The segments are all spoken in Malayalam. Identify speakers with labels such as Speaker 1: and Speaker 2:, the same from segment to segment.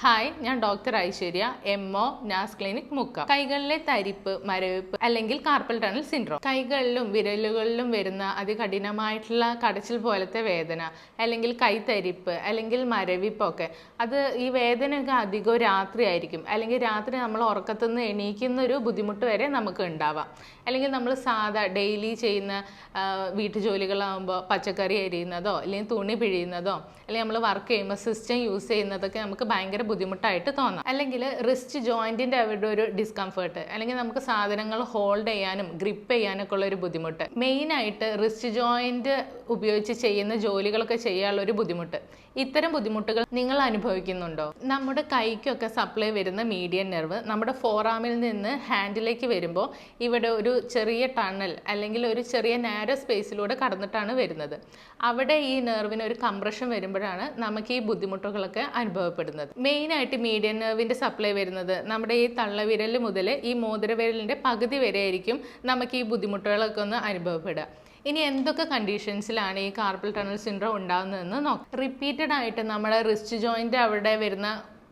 Speaker 1: ഹായ്, ഞാൻ ഡോക്ടർ ഐശ്വര്യ, MO, നാസ് ക്ലിനിക്, മുക്കം. കൈകളിലെ തരിപ്പ്, മരവിപ്പ് അല്ലെങ്കിൽ കാർപ്പൽ ടണൽ സിൻഡ്രോം. കൈകളിലും വിരലുകളിലും വരുന്ന അതികഠിനമായിട്ടുള്ള കടച്ചിൽ പോലത്തെ വേദന, അല്ലെങ്കിൽ കൈത്തരിപ്പ്, അല്ലെങ്കിൽ മരവിപ്പൊക്കെ. അത് ഈ വേദനയൊക്കെ അധികവും രാത്രി ആയിരിക്കും, അല്ലെങ്കിൽ രാത്രി നമ്മൾ ഉറക്കത്തുനിന്ന് എണീക്കുന്ന ഒരു ബുദ്ധിമുട്ട് വരെ നമുക്ക് ഉണ്ടാവാം. അല്ലെങ്കിൽ നമ്മൾ സാധാ ഡെയിലി ചെയ്യുന്ന വീട്ടുജോലികളാകുമ്പോൾ പച്ചക്കറി അരിയുന്നതോ അല്ലെങ്കിൽ തുണി പിഴിയുന്നതോ അല്ലെങ്കിൽ നമ്മൾ വർക്ക് ചെയ്യുമ്പോൾ സിസ്റ്റം യൂസ് ചെയ്യുന്നതൊക്കെ നമുക്ക് ഭയങ്കര ബുദ്ധിമുട്ടായിട്ട് തോന്നാം. അല്ലെങ്കിൽ റിസ്റ്റ് ജോയിന്റിന്റെ അവിടെ ഒരു ഡിസ്കംഫേർട്ട്, അല്ലെങ്കിൽ നമുക്ക് സാധനങ്ങൾ ഹോൾഡ് ചെയ്യാനും ഗ്രിപ്പ് ചെയ്യാനൊക്കെ ഉള്ള ഒരു ബുദ്ധിമുട്ട്. മെയിനായിട്ട് റിസ്റ്റ് ജോയിന്റ് ഉപയോഗിച്ച് ചെയ്യുന്ന ജോലികളൊക്കെ ചെയ്യാനുള്ള ഒരു ബുദ്ധിമുട്ട്. ഇത്തരം ബുദ്ധിമുട്ടുകൾ നിങ്ങൾ അനുഭവിക്കുന്നുണ്ടോ? നമ്മുടെ കൈക്കൊക്കെ സപ്ലൈ വരുന്ന മീഡിയൻ നെർവ് നമ്മുടെ ഫോറാമിൽ നിന്ന് ഹാൻഡിലേക്ക് വരുമ്പോൾ ഇവിടെ ഒരു ചെറിയ ടണൽ അല്ലെങ്കിൽ ഒരു ചെറിയ നാരോ സ്പേസിലൂടെ കടന്നിട്ടാണ് വരുന്നത്. അവിടെ ഈ നെർവിന് ഒരു കംപ്രഷൻ വരുമ്പോഴാണ് നമുക്ക് ഈ ബുദ്ധിമുട്ടുകളൊക്കെ അനുഭവപ്പെടുന്നത്. മെയിനായിട്ട് മീഡിയൻ നെർവിൻ്റെ സപ്ലൈ വരുന്നത് നമ്മുടെ ഈ തള്ളവിരൽ മുതൽ ഈ മോതിരവിരലിൻ്റെ പകുതി വരെ ആയിരിക്കും നമുക്ക് ഈ ബുദ്ധിമുട്ടുകളൊക്കെ ഒന്ന് അനുഭവപ്പെടുക. ഇനി എന്തൊക്കെ കണ്ടീഷൻസിലാണ് ഈ കാർപ്പൽ ടണൽ സിൻഡ്രോം ഉണ്ടാകുന്നതെന്ന് നോക്കാം. റിപ്പീറ്റഡ് ആയിട്ട് നമ്മുടെ റിസ്റ്റ് ജോയിൻ്റ് അവിടെ വരുന്ന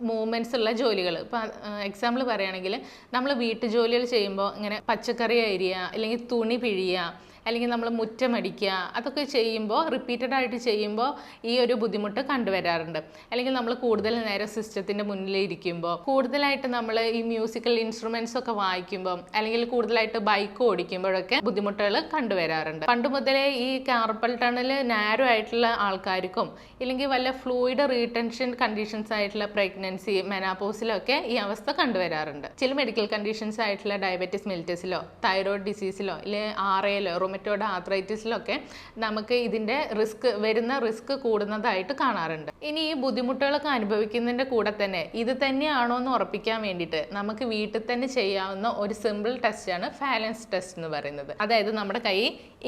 Speaker 1: മൂവ്മെൻറ്റ്സ് ഉള്ള ജോലികൾ, ഇപ്പം എക്സാമ്പിൾ പറയുകയാണെങ്കിൽ നമ്മൾ വീട്ടുജോലികൾ ചെയ്യുമ്പോൾ ഇങ്ങനെ പച്ചക്കറി അരിയുക, അല്ലെങ്കിൽ തുണി പിഴിയുക, അല്ലെങ്കിൽ നമ്മൾ മുറ്റമടിക്കുക, അതൊക്കെ ചെയ്യുമ്പോൾ റിപ്പീറ്റഡ് ആയിട്ട് ചെയ്യുമ്പോൾ ഈ ഒരു ബുദ്ധിമുട്ട് കണ്ടുവരാറുണ്ട്. അല്ലെങ്കിൽ നമ്മൾ കൂടുതൽ നേരം സിസ്റ്റത്തിൻ്റെ മുന്നിൽ ഇരിക്കുമ്പോൾ, കൂടുതലായിട്ട് നമ്മൾ ഈ മ്യൂസിക്കൽ ഇൻസ്ട്രുമെൻറ്റ്സ് ഒക്കെ വായിക്കുമ്പോൾ, അല്ലെങ്കിൽ കൂടുതലായിട്ട് ബൈക്ക് ഓടിക്കുമ്പോഴൊക്കെ ബുദ്ധിമുട്ടുകൾ കണ്ടുവരാറുണ്ട്. പണ്ട് മുതലേ ഈ കാർപ്പൽ ടണൽ നാരോ ആയിട്ടുള്ള ആൾക്കാർക്കും ഇല്ലെങ്കിൽ വല്ല ഫ്ലൂയിഡ് റീടെൻഷൻ കണ്ടീഷൻസ് ആയിട്ടുള്ള പ്രഗ്നൻസി, മെനാപോസിലൊക്കെ ഈ അവസ്ഥ കണ്ടുവരാറുണ്ട്. ചില മെഡിക്കൽ കണ്ടീഷൻസ് ആയിട്ടുള്ള ഡയബറ്റിസ് മെലിറ്റസിലോ തൈറോയ്ഡ് ഡിസീസിലോ അല്ലെങ്കിൽ RA-ലോ റൊമറ്റോയ്ഡ് ആർത്രൈറ്റിസിലൊക്കെ നമുക്ക് ഇതിൻ്റെ റിസ്ക് കൂടുന്നതായിട്ട് കാണാറുണ്ട്. ഇനി ഈ ബുദ്ധിമുട്ടുകളൊക്കെ അനുഭവിക്കുന്നതിൻ്റെ കൂടെ തന്നെ ഇത് തന്നെയാണോ എന്ന് ഉറപ്പിക്കാൻ വേണ്ടിയിട്ട് നമുക്ക് വീട്ടിൽ തന്നെ ചെയ്യാവുന്ന ഒരു സിമ്പിൾ ടെസ്റ്റാണ് ഫാലൻസ് ടെസ്റ്റ് എന്ന് പറയുന്നത്. അതായത് നമ്മുടെ കൈ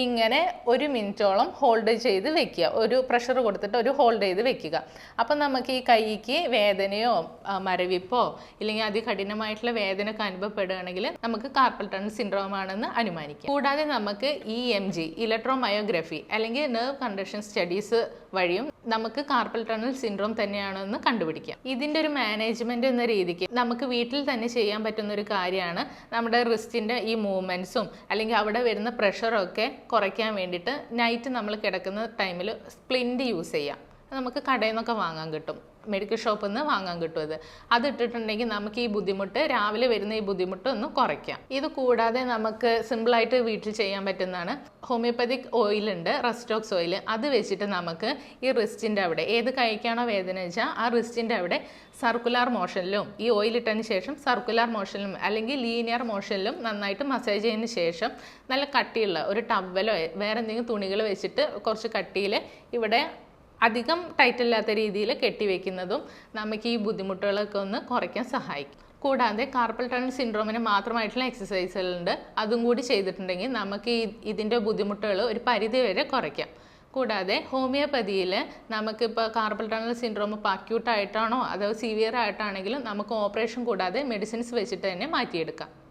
Speaker 1: ഇങ്ങനെ 1 മിനിറ്റോളം ഹോൾഡ് ചെയ്ത് വെക്കുക, ഒരു പ്രഷർ കൊടുത്തിട്ട് ഒരു ഹോൾഡ് ചെയ്ത് വെക്കുക. അപ്പം നമുക്ക് ഈ കൈക്ക് വേദനയോ മരവിപ്പോ ഇല്ലെങ്കിൽ അതികഠിനമായിട്ടുള്ള വേദനയൊക്കെ അനുഭവപ്പെടുകയാണെങ്കിൽ നമുക്ക് കാർപ്പൽ ടണൽ സിൻഡ്രോം ആണെന്ന് അനുമാനിക്കാം. കൂടാതെ നമുക്ക് EMG, ഇലക്ട്രോമയോഗ്രഫി അല്ലെങ്കിൽ നെർവ് കണ്ടീഷൻ സ്റ്റഡീസ് വഴിയും നമുക്ക് കാർപ്പൽ ടണൽ സിൻഡ്രോം തന്നെയാണോ എന്ന് കണ്ടുപിടിക്കാം. ഇതിൻ്റെ ഒരു മാനേജ്മെന്റ് എന്ന രീതിക്ക് നമുക്ക് വീട്ടിൽ തന്നെ ചെയ്യാൻ പറ്റുന്ന ഒരു കാര്യമാണ് നമ്മുടെ റിസ്റ്റിൻ്റെ ഈ മൂവ്മെൻറ്റ്സും അല്ലെങ്കിൽ അവിടെ വരുന്ന പ്രഷറൊക്കെ കുറയ്ക്കാൻ വേണ്ടിയിട്ട് നൈറ്റ് നമ്മൾ കിടക്കുന്ന ടൈമിൽ സ്പ്ലിൻറ്റ് യൂസ് ചെയ്യാം. നമുക്ക് കടയിൽ നിന്നൊക്കെ വാങ്ങാൻ കിട്ടും, മെഡിക്കൽ ഷോപ്പിൽ നിന്ന് വാങ്ങാൻ കിട്ടും. അത് ഇട്ടിട്ടുണ്ടെങ്കിൽ നമുക്ക് ഈ ബുദ്ധിമുട്ട്, രാവിലെ വരുന്ന ഈ ബുദ്ധിമുട്ട് ഒന്ന് കുറയ്ക്കാം. ഇത് കൂടാതെ നമുക്ക് സിമ്പിളായിട്ട് വീട്ടിൽ ചെയ്യാൻ പറ്റുന്നതാണ് ഹോമിയോപ്പതിക് ഓയിലുണ്ട്, റെസ്റ്റോക്സ് ഓയിൽ. അത് വെച്ചിട്ട് നമുക്ക് ഈ റിസ്റ്റിൻ്റെ അവിടെ ഏത് കൈക്കാണോ വേദന വെച്ചാൽ ആ റിസ്റ്റിൻ്റെ അവിടെ സർക്കുലാർ മോഷനിലും ഈ ഓയിലിട്ടതിന് ശേഷം സർക്കുലാർ മോഷനിലും അല്ലെങ്കിൽ ലീനിയർ മോഷനിലും നന്നായിട്ട് മസാജ് ചെയ്തതിന് ശേഷം നല്ല കട്ടിയുള്ള ഒരു ടവലോ വേറെ എന്തെങ്കിലും തുണികൾ വെച്ചിട്ട് കുറച്ച് കട്ടിയിൽ ഇവിടെ അധികം ടൈറ്റല്ലാത്ത രീതിയിൽ കെട്ടിവെക്കുന്നതും നമുക്ക് ഈ ബുദ്ധിമുട്ടുകളൊക്കെ ഒന്ന് കുറയ്ക്കാൻ സഹായിക്കും. കൂടാതെ കാർപ്പൽ ടണൽ സിൻഡ്രോമിന് മാത്രമായിട്ടുള്ള എക്സസൈസുകളുണ്ട്. അതും കൂടി ചെയ്തിട്ടുണ്ടെങ്കിൽ നമുക്ക് ഇതിൻ്റെ ബുദ്ധിമുട്ടുകൾ ഒരു പരിധി വരെ കുറയ്ക്കാം. കൂടാതെ ഹോമിയോപ്പതിയിൽ നമുക്കിപ്പോൾ കാർപ്പൽ ടണൽ സിൻഡ്രോം ഇപ്പോൾ അക്യൂട്ടായിട്ടാണോ അതോ സിവിയർ ആയിട്ടാണെങ്കിലും നമുക്ക് ഓപ്പറേഷൻ കൂടാതെ മെഡിസിൻസ് വെച്ചിട്ട് തന്നെ മാറ്റിയെടുക്കാം.